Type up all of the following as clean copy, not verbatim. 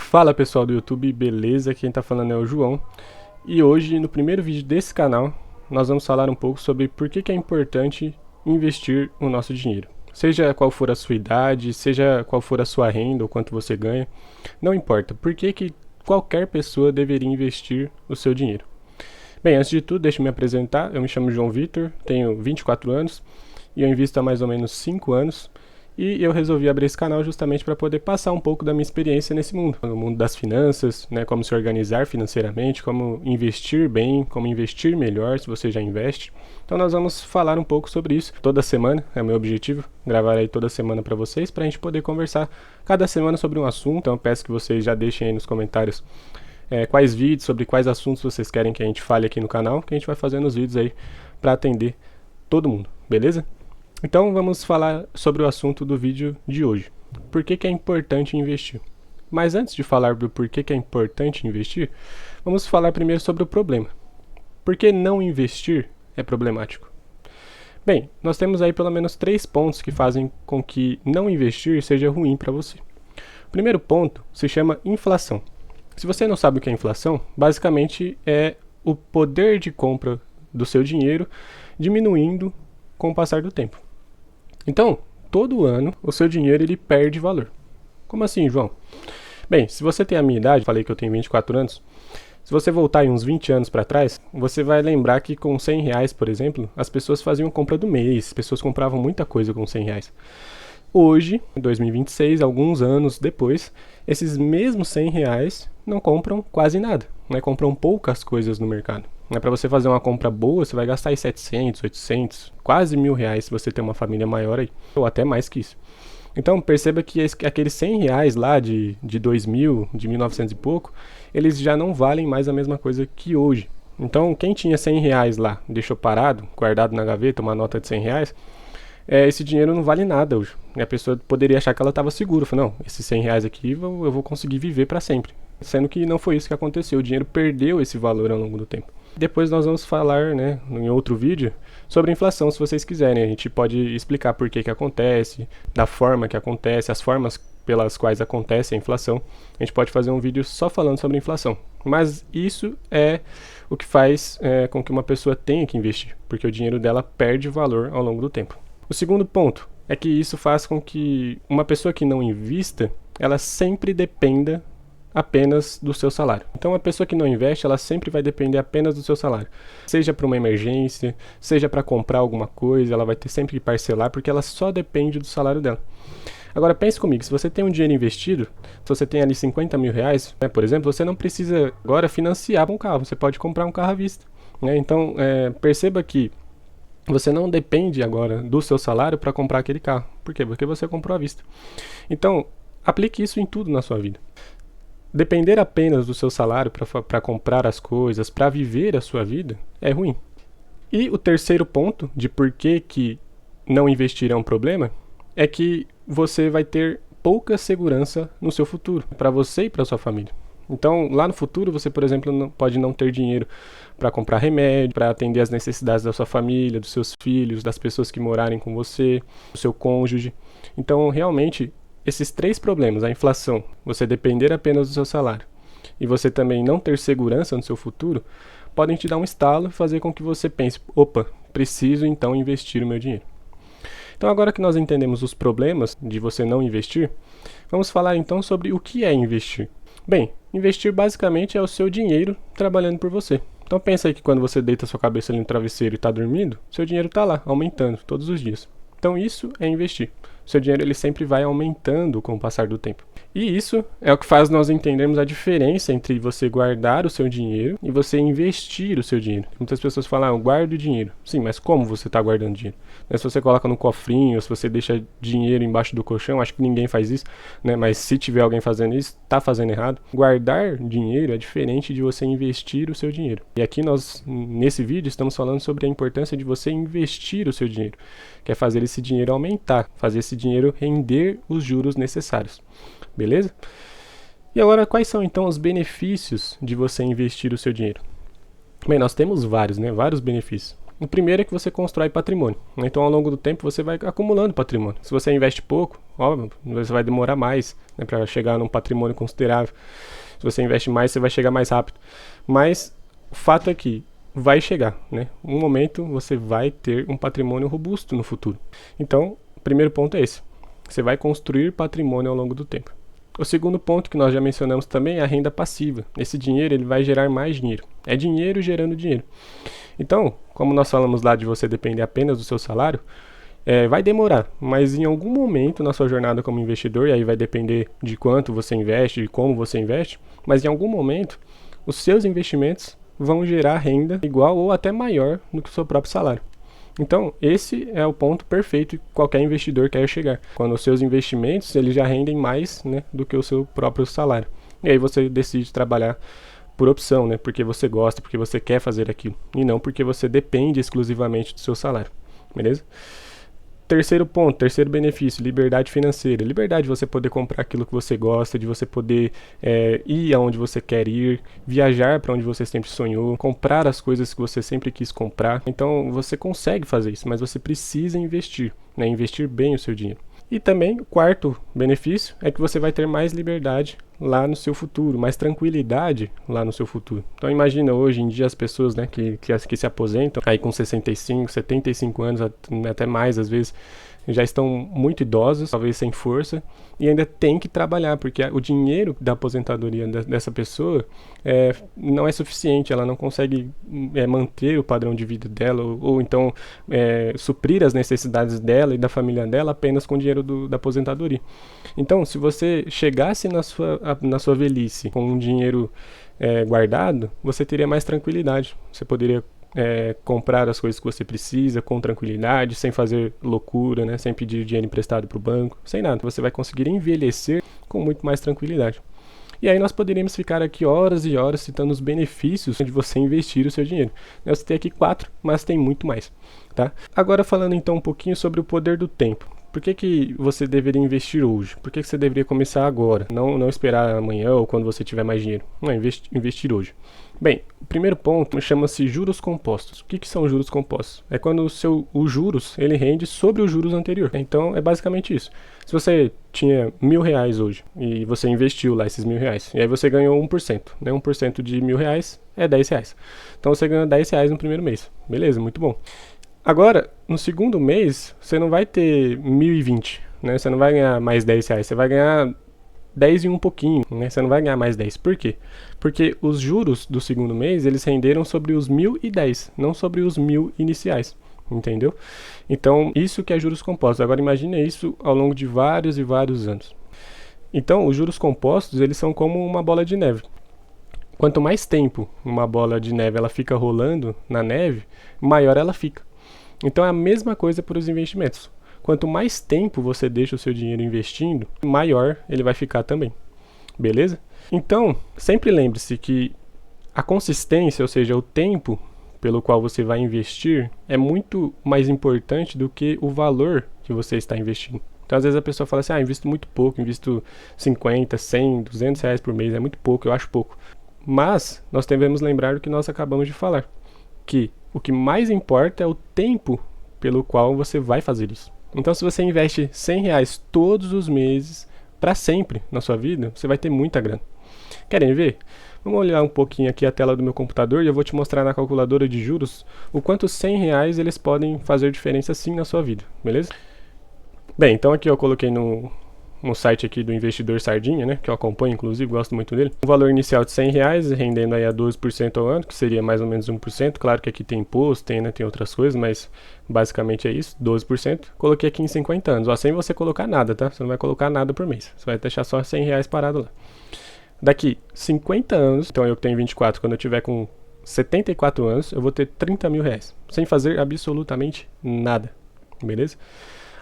Fala pessoal do YouTube, beleza? Quem tá falando é o João. E hoje, no primeiro vídeo desse canal, nós vamos falar um pouco sobre por que é importante investir o nosso dinheiro. Seja qual for a sua idade, seja qual for a sua renda ou quanto você ganha, não importa. Por que qualquer pessoa deveria investir o seu dinheiro? Bem, antes de tudo, deixa eu me apresentar. Eu me chamo João Vitor, tenho 24 anos e eu invisto há mais ou menos 5 anos. E eu resolvi abrir esse canal justamente para poder passar um pouco da minha experiência nesse mundo. No mundo das finanças, né, como se organizar financeiramente, como investir bem, como investir melhor se você já investe. Então nós vamos falar um pouco sobre isso toda semana, é o meu objetivo, gravar aí toda semana para vocês, para a gente poder conversar cada semana sobre um assunto. Então eu peço que vocês já deixem aí nos comentários quais vídeos, sobre quais assuntos vocês querem que a gente fale aqui no canal, que a gente vai fazendo os vídeos aí para atender todo mundo, beleza? Então vamos falar sobre o assunto do vídeo de hoje. Por que é importante investir? Mas antes de falar do porquê que é importante investir, vamos falar primeiro sobre o problema. Por que não investir é problemático? Bem, nós temos aí pelo menos 3 pontos que fazem com que não investir seja ruim para você. O primeiro ponto se chama inflação. Se você não sabe o que é inflação, basicamente é o poder de compra do seu dinheiro diminuindo com o passar do tempo. Então, todo ano, o seu dinheiro ele perde valor. Como assim, João? Bem, se você tem a minha idade, falei que eu tenho 24 anos, se você voltar aí uns 20 anos para trás, você vai lembrar que com 100 reais, por exemplo, as pessoas faziam compra do mês, as pessoas compravam muita coisa com 100 reais. Hoje, em 2026, alguns anos depois, esses mesmos 100 reais não compram quase nada, né? Compram poucas coisas no mercado. Para você fazer uma compra boa, você vai gastar aí 700, 800, quase R$1.000 se você tem uma família maior aí, ou até mais que isso. Então perceba que aqueles 100 reais lá de 2000, de 1900 e pouco, eles já não valem mais a mesma coisa que hoje. Então quem tinha 100 reais lá, deixou parado, guardado na gaveta, uma nota de 100 reais, esse dinheiro não vale nada hoje. E a pessoa poderia achar que ela estava segura, falou, não, esses 100 reais aqui eu vou conseguir viver para sempre. Sendo que não foi isso que aconteceu, o dinheiro perdeu esse valor ao longo do tempo. Depois nós vamos falar, né, em outro vídeo, sobre a inflação, se vocês quiserem. A gente pode explicar por que acontece, da forma que acontece, as formas pelas quais acontece a inflação. A gente pode fazer um vídeo só falando sobre a inflação. Mas isso é o que faz com que uma pessoa tenha que investir, porque o dinheiro dela perde valor ao longo do tempo. O segundo ponto é que isso faz com que uma pessoa que não invista, ela sempre dependa apenas do seu salário. Então a pessoa que não investe, ela sempre vai depender apenas do seu salário. Seja para uma emergência, seja para comprar alguma coisa, ela vai ter sempre que parcelar, porque ela só depende do salário dela. Agora pense comigo, se você tem um dinheiro investido, se você tem ali 50 mil reais, né, por exemplo, você não precisa agora financiar um carro, você pode comprar um carro à vista, né? Então perceba que você não depende agora do seu salário para comprar aquele carro. Por quê? Porque você comprou à vista. Então aplique isso em tudo na sua vida. Depender apenas do seu salário para comprar as coisas, para viver a sua vida, é ruim. E o terceiro ponto de por que não investir é um problema é que você vai ter pouca segurança no seu futuro, para você e para sua família. Então, lá no futuro, você, por exemplo, pode não ter dinheiro para comprar remédio, para atender as necessidades da sua família, dos seus filhos, das pessoas que morarem com você, do seu cônjuge. Então, realmente, esses 3 problemas, a inflação, você depender apenas do seu salário e você também não ter segurança no seu futuro, podem te dar um estalo e fazer com que você pense, opa, preciso então investir o meu dinheiro. Então agora que nós entendemos os problemas de você não investir, vamos falar então sobre o que é investir. Bem, investir basicamente é o seu dinheiro trabalhando por você. Então pensa aí que quando você deita sua cabeça ali no travesseiro e está dormindo, seu dinheiro está lá, aumentando todos os dias. Então isso é investir. Seu dinheiro ele sempre vai aumentando com o passar do tempo. E isso é o que faz nós entendermos a diferença entre você guardar o seu dinheiro e você investir o seu dinheiro. Muitas pessoas falam, eu guardo dinheiro. Sim, mas como você está guardando dinheiro? Se você coloca no cofrinho, se você deixa dinheiro embaixo do colchão, acho que ninguém faz isso, né? Mas se tiver alguém fazendo isso, está fazendo errado. Guardar dinheiro é diferente de você investir o seu dinheiro. E aqui nós, nesse vídeo, estamos falando sobre a importância de você investir o seu dinheiro, que é fazer esse dinheiro aumentar, fazer esse dinheiro render os juros necessários. Beleza? E agora, quais são então os benefícios de você investir o seu dinheiro? Bem, nós temos vários, né? Vários benefícios. O primeiro é que você constrói patrimônio. Então, ao longo do tempo, você vai acumulando patrimônio. Se você investe pouco, óbvio, você vai demorar mais, né, para chegar num patrimônio considerável. Se você investe mais, você vai chegar mais rápido. Mas o fato é que vai chegar, né? Um momento você vai ter um patrimônio robusto no futuro. Então, o primeiro ponto é esse. Você vai construir patrimônio ao longo do tempo. O segundo ponto que nós já mencionamos também é a renda passiva. Esse dinheiro ele vai gerar mais dinheiro. É dinheiro gerando dinheiro. Então, como nós falamos lá de você depender apenas do seu salário, vai demorar, mas em algum momento na sua jornada como investidor, e aí vai depender de quanto você investe, de como você investe, mas em algum momento os seus investimentos vão gerar renda igual ou até maior do que o seu próprio salário. Então, esse é o ponto perfeito que qualquer investidor quer chegar. Quando os seus investimentos eles já rendem mais, né, do que o seu próprio salário. E aí você decide trabalhar por opção, né, porque você gosta, porque você quer fazer aquilo. E não porque você depende exclusivamente do seu salário. Beleza? Terceiro ponto, terceiro benefício, liberdade financeira. Liberdade de você poder comprar aquilo que você gosta, de você poder ir aonde você quer ir, viajar para onde você sempre sonhou, comprar as coisas que você sempre quis comprar. Então você consegue fazer isso, mas você precisa investir, né? Investir bem o seu dinheiro. E também o quarto benefício é que você vai ter mais liberdade lá no seu futuro, mais tranquilidade lá no seu futuro. Então imagina hoje em dia as pessoas, né, que se aposentam aí com 65, 75 anos, até mais às vezes, já estão muito idosos, talvez sem força, e ainda tem que trabalhar, porque o dinheiro da aposentadoria dessa pessoa não é suficiente, ela não consegue manter o padrão de vida dela, ou então suprir as necessidades dela e da família dela apenas com o dinheiro da aposentadoria. Então, se você chegasse na sua velhice com um dinheiro guardado, você teria mais tranquilidade, você poderia comprar as coisas que você precisa com tranquilidade, sem fazer loucura, né? Sem pedir dinheiro emprestado para o banco, sem nada. Você vai conseguir envelhecer com muito mais tranquilidade. E aí nós poderíamos ficar aqui horas e horas citando os benefícios de você investir o seu dinheiro. Eu citei aqui 4, mas tem muito mais, tá? Agora falando então um pouquinho sobre o poder do tempo. Por que você deveria investir hoje? Por que você deveria começar agora? Não esperar amanhã ou quando você tiver mais dinheiro. Não, investir hoje. Bem, o primeiro ponto chama-se juros compostos. O que são juros compostos? É quando o juros ele rende sobre os juros anterior. Então é basicamente isso. Se você tinha R$1.000 hoje e você investiu lá esses R$1.000 e aí você ganhou 1%, né? 1% de R$1.000 é R$10. Então você ganhou R$10 no primeiro mês. Beleza, muito bom. Agora, no segundo mês, você não vai ter 1.020, né? Você não vai ganhar mais R$10, você vai ganhar 10 e um pouquinho, né? Você não vai ganhar mais 10. Por quê? Porque os juros do segundo mês, eles renderam sobre os 1.010, não sobre os 1.000 iniciais, entendeu? Então, isso que é juros compostos. Agora, imagine isso ao longo de vários e vários anos. Então, os juros compostos, eles são como uma bola de neve. Quanto mais tempo uma bola de neve ela fica rolando na neve, maior ela fica. Então é a mesma coisa para os investimentos. Quanto mais tempo você deixa o seu dinheiro investindo, maior ele vai ficar também. Beleza? Então, sempre lembre-se que a consistência, ou seja, o tempo pelo qual você vai investir, é muito mais importante do que o valor que você está investindo. Então, às vezes a pessoa fala assim, invisto muito pouco, invisto 50, 100, R$200 por mês, é muito pouco, eu acho pouco. Mas, nós devemos lembrar do que nós acabamos de falar, que o que mais importa é o tempo pelo qual você vai fazer isso. Então, se você investe R$100 todos os meses, para sempre na sua vida, você vai ter muita grana. Querem ver? Vamos olhar um pouquinho aqui a tela do meu computador e eu vou te mostrar na calculadora de juros o quanto R$100 eles podem fazer diferença sim na sua vida, beleza? Bem, então aqui eu coloquei no site aqui do Investidor Sardinha, né, que eu acompanho, inclusive, gosto muito dele. Um valor inicial de R$100, rendendo aí a 12% ao ano, que seria mais ou menos 1%. Claro que aqui tem imposto, tem outras coisas, mas basicamente é isso, 12%. Coloquei aqui em 50 anos, ó, sem você colocar nada, tá? Você não vai colocar nada por mês, você vai deixar só R$100 parado lá. Daqui 50 anos, então eu que tenho 24, quando eu tiver com 74 anos, eu vou ter R$30.000, sem fazer absolutamente nada, beleza?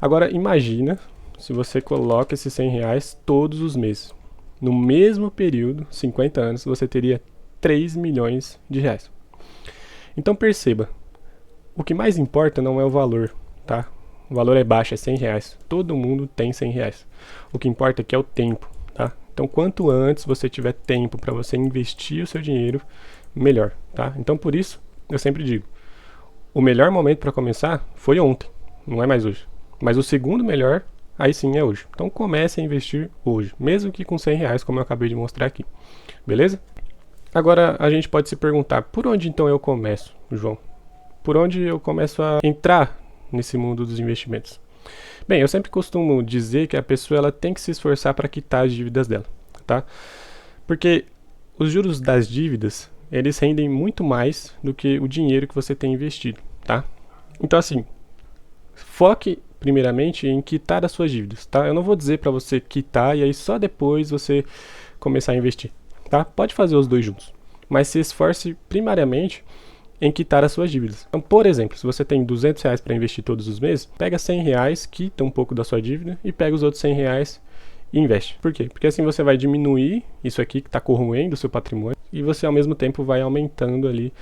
Agora imagina se você coloca esses R$100 todos os meses. No mesmo período, 50 anos, você teria R$3 milhões. Então perceba, o que mais importa não é o valor, tá? O valor é baixo, é R$100. Todo mundo tem R$100. O que importa é que é o tempo, tá? Então quanto antes você tiver tempo para você investir o seu dinheiro, melhor, tá? Então por isso, eu sempre digo, o melhor momento para começar foi ontem, não é mais hoje. Mas o segundo melhor, aí sim é hoje. Então comece a investir hoje, mesmo que com R$ 100, como eu acabei de mostrar aqui. Beleza? Agora a gente pode se perguntar, por onde então eu começo, João? Por onde eu começo a entrar nesse mundo dos investimentos? Bem, eu sempre costumo dizer que a pessoa ela tem que se esforçar para quitar as dívidas dela, tá? Porque os juros das dívidas, eles rendem muito mais do que o dinheiro que você tem investido, tá? Então assim, foque primeiramente em quitar as suas dívidas, tá? Eu não vou dizer para você quitar e aí só depois você começar a investir, tá? Pode fazer os dois juntos, mas se esforce primariamente em quitar as suas dívidas. Então, por exemplo, se você tem R$ 200 para investir todos os meses, pega R$ 100, quita um pouco da sua dívida e pega os outros R$ 100 e investe. Por quê? Porque assim você vai diminuir isso aqui que está corroendo o seu patrimônio e você ao mesmo tempo vai aumentando ali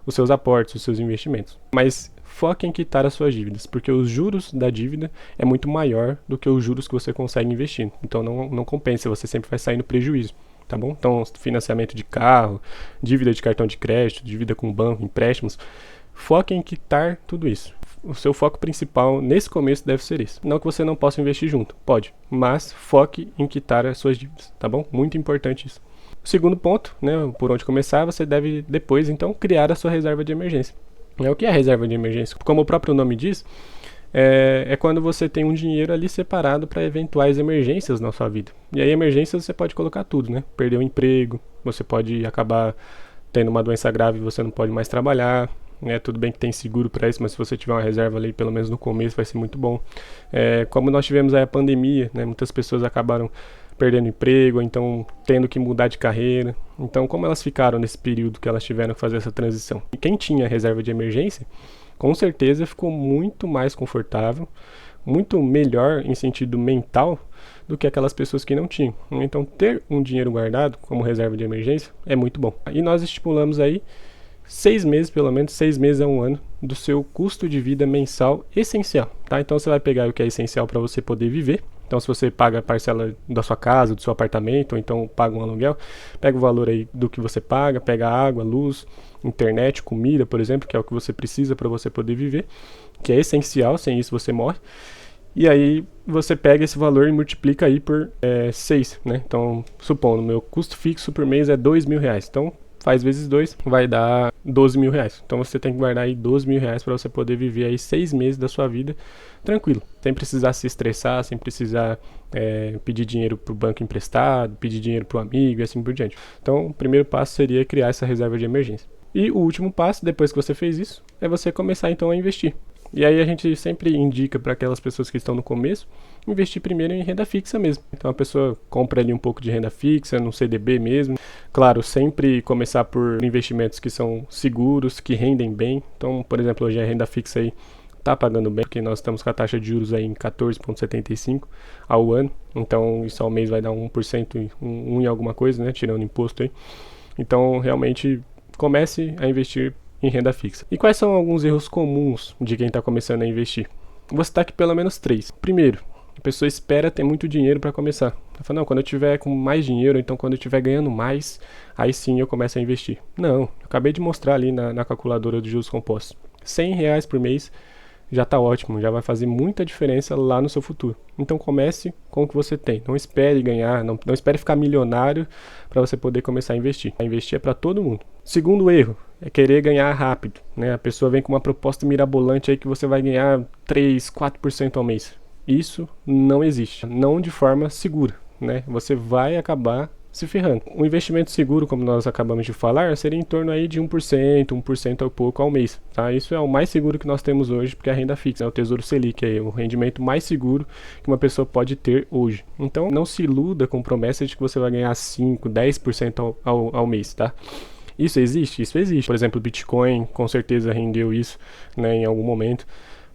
os seus aportes, os seus investimentos. Mas foque em quitar as suas dívidas, porque os juros da dívida é muito maior do que os juros que você consegue investir. Então não compensa, você sempre vai sair no prejuízo. Tá bom? Então, financiamento de carro, dívida de cartão de crédito, dívida com banco, empréstimos, foque em quitar tudo isso. O seu foco principal nesse começo deve ser isso. Não que você não possa investir junto, pode, mas foque em quitar as suas dívidas, tá bom? Muito importante isso. O segundo ponto, né, por onde começar, você deve depois, então, criar a sua reserva de emergência. O que é a reserva de emergência? Como o próprio nome diz, é quando você tem um dinheiro ali separado para eventuais emergências na sua vida. E aí emergências você pode colocar tudo, né? Perder o emprego, você pode acabar tendo uma doença grave e você não pode mais trabalhar, né? Tudo bem que tem seguro para isso, mas se você tiver uma reserva ali, pelo menos no começo, vai ser muito bom. Como nós tivemos aí a pandemia, né? Muitas pessoas acabaram perdendo emprego, então tendo que mudar de carreira. Então, como elas ficaram nesse período que elas tiveram que fazer essa transição? E quem tinha reserva de emergência, com certeza ficou muito mais confortável, muito melhor em sentido mental do que aquelas pessoas que não tinham. Então, ter um dinheiro guardado como reserva de emergência é muito bom. E nós estipulamos aí 6 meses, pelo menos 6 meses a 1 ano, do seu custo de vida mensal essencial, tá? Então, você vai pegar o que é essencial para você poder viver. Então, se você paga a parcela da sua casa, do seu apartamento, ou então paga um aluguel, pega o valor aí do que você paga, pega água, luz, internet, comida, por exemplo, que é o que você precisa para você poder viver, que é essencial, sem isso você morre. E aí você pega esse valor e multiplica aí por 6, né? Então, supondo, meu custo fixo por mês é R$ 2.000. Então, faz vezes 2, vai dar R$ 12.000. Então você tem que guardar aí R$ 12.000 para você poder viver aí 6 meses da sua vida tranquilo, sem precisar se estressar, sem precisar pedir dinheiro para o banco emprestado, pedir dinheiro para o amigo e assim por diante. Então o primeiro passo seria criar essa reserva de emergência. E o último passo, depois que você fez isso, é você começar então a investir. E aí a gente sempre indica para aquelas pessoas que estão no começo, investir primeiro em renda fixa mesmo. Então a pessoa compra ali um pouco de renda fixa, no CDB mesmo. Claro, sempre começar por investimentos que são seguros, que rendem bem. Então, por exemplo, hoje a renda fixa aí está pagando bem, porque nós estamos com a taxa de juros aí em 14,75 ao ano. Então isso ao mês vai dar 1%, 1 em alguma coisa, né? Tirando imposto aí. Então realmente comece a investir em renda fixa. E quais são alguns erros comuns de quem está começando a investir? Vou citar aqui pelo menos 3. Primeiro, a pessoa espera ter muito dinheiro para começar. Ela fala, não, quando eu tiver com mais dinheiro, então quando eu estiver ganhando mais, aí sim eu começo a investir. Não, eu acabei de mostrar ali na calculadora de juros compostos. R$ 100 por mês já está ótimo, já vai fazer muita diferença lá no seu futuro. Então comece com o que você tem. Não espere ganhar, não espere ficar milionário para você poder começar a investir. Investir é para todo mundo. Segundo erro é querer ganhar rápido, né? A pessoa vem com uma proposta mirabolante aí que você vai ganhar 3, 4% ao mês. Isso não existe, não de forma segura, né? Você vai acabar se ferrando. O investimento seguro, como nós acabamos de falar, seria em torno aí de 1% ou pouco ao mês, tá? Isso é o mais seguro que nós temos hoje, porque a renda fixa é o Tesouro Selic, é o rendimento mais seguro que uma pessoa pode ter hoje. Então, não se iluda com promessas de que você vai ganhar 5, 10% ao mês, tá? Isso existe? Isso existe. Por exemplo, o Bitcoin com certeza rendeu isso, né, em algum momento.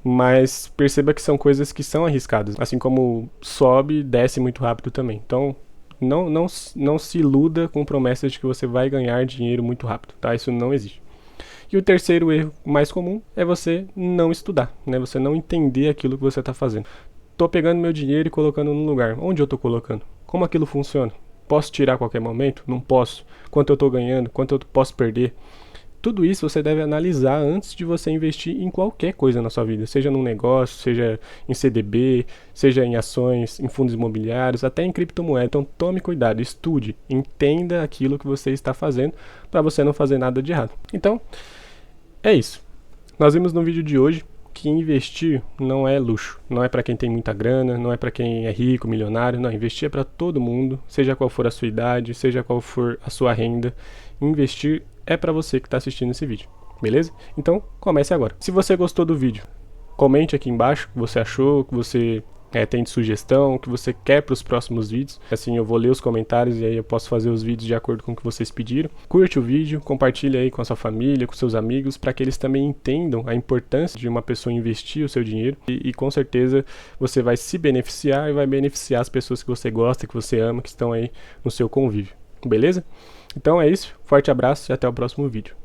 Mas perceba que são coisas que são arriscadas. Assim como sobe e desce muito rápido também. Então, não se iluda com promessas de que você vai ganhar dinheiro muito rápido, tá? Isso não existe. E o terceiro erro mais comum é você não estudar, né? Você não entender aquilo que você está fazendo. Estou pegando meu dinheiro e colocando no lugar. Onde eu estou colocando? Como aquilo funciona? Posso tirar a qualquer momento? Não posso. Quanto eu estou ganhando? Quanto eu posso perder? tudo isso você deve analisar antes de você investir em qualquer coisa na sua vida, seja num negócio, seja em CDB, seja em ações, em fundos imobiliários, até em criptomoeda. Então tome cuidado, estude, entenda aquilo que você está fazendo para você não fazer nada de errado. Então, é isso. Nós vimos no vídeo de hoje que investir não é luxo, não é para quem tem muita grana, não é para quem é rico, milionário, não, investir é para todo mundo, seja qual for a sua idade, seja qual for a sua renda, investir é para você que está assistindo esse vídeo, beleza? Então, comece agora. Se você gostou do vídeo, comente aqui embaixo o que você achou, o que você tem de sugestão, o que você quer para os próximos vídeos. Assim eu vou ler os comentários e aí eu posso fazer os vídeos de acordo com o que vocês pediram. Curte o vídeo, compartilha aí com a sua família, com seus amigos, para que eles também entendam a importância de uma pessoa investir o seu dinheiro e com certeza você vai se beneficiar e vai beneficiar as pessoas que você gosta, que você ama, que estão aí no seu convívio. Beleza? Então é isso, forte abraço e até o próximo vídeo.